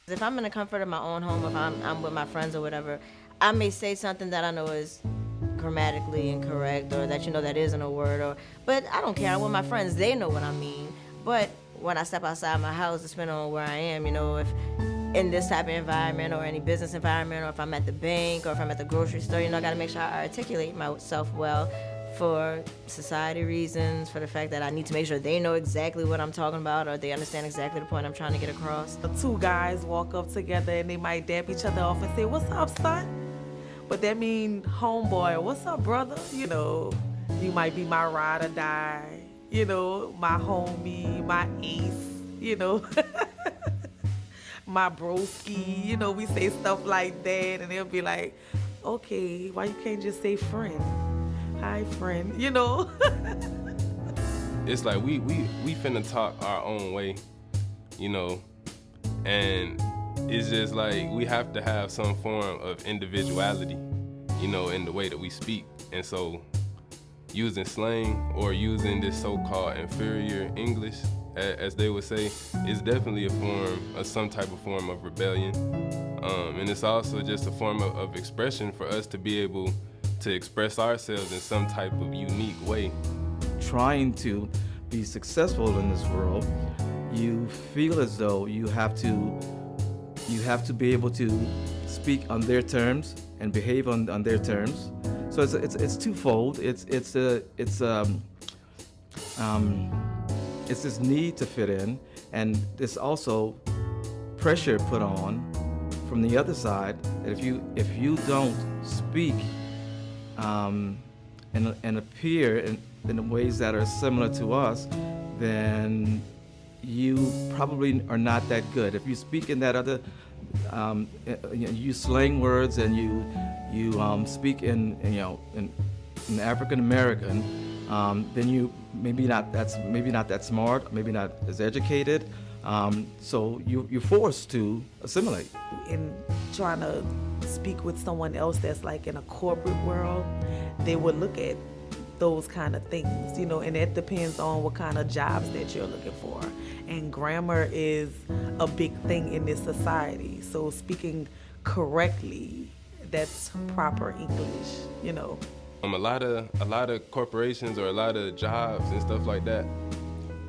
If I'm in the comfort of my own home, if I'm with my friends or whatever, I may say something that I know is grammatically incorrect or that that isn't a word but I don't care. I'm with my friends. They know what I mean. But when I step outside my house, depending on where I am, if in this type of environment or any business environment or if I'm at the bank or if I'm at the grocery store, I got to make sure I articulate myself well for society reasons, for the fact that I need to make sure they know exactly what I'm talking about or they understand exactly the point I'm trying to get across. Two guys walk up together and they might dab each other off and say, "What's up, son?" But that mean homeboy, "What's up, brother?" You might be my ride or die, my homie, my ace, my broski, we say stuff like that and they'll be like, "Okay, why you can't just say friend? Hi, friend." It's like we finna talk our own way, and it's just like we have to have some form of individuality, in the way that we speak. And so using slang or using this so-called inferior English, as they would say, is definitely some type of form of rebellion. And it's also just a form of expression for us to be able to express ourselves in some type of unique way. Trying to be successful in this world, you feel as though you have to be able to speak on their terms and behave on their terms. So it's twofold. It's this need to fit in, and there's also pressure put on from the other side that if you don't speak and appear in ways that are similar to us, then you probably are not that good. If you speak in that other, you slang words and you speak in African American, then you maybe not that smart, maybe not as educated. So you're forced to assimilate. In trying to speak with someone else that's like in a corporate world, they would look at those kind of things, and it depends on what kind of jobs that you're looking for. And grammar is a big thing in this society. So speaking correctly, that's proper English, A lot of corporations or a lot of jobs and stuff like that,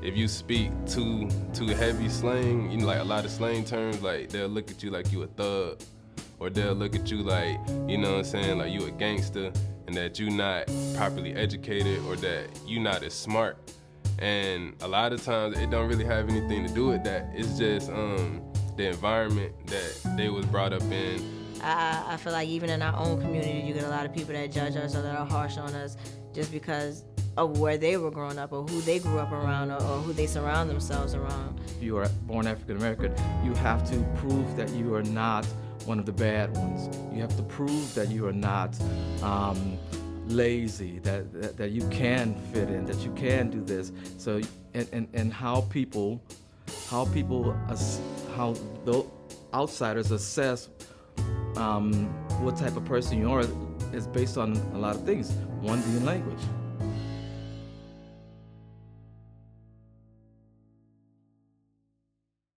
if you speak too heavy slang, like a lot of slang terms, like they'll look at you like you a thug, or they'll look at you like, like you a gangster, and that you not properly educated or that you not as smart. And a lot of times it don't really have anything to do with that. It's just the environment that they was brought up in. I feel like even in our own community, you get a lot of people that judge us or that are harsh on us just because of where they were growing up or who they grew up around or who they surround themselves around. If you are born African American, you have to prove that you are not one of the bad ones. You have to prove that you are not lazy, that you can fit in, that you can do this. So and how the outsiders assess what type of person you are is based on a lot of things. One being language.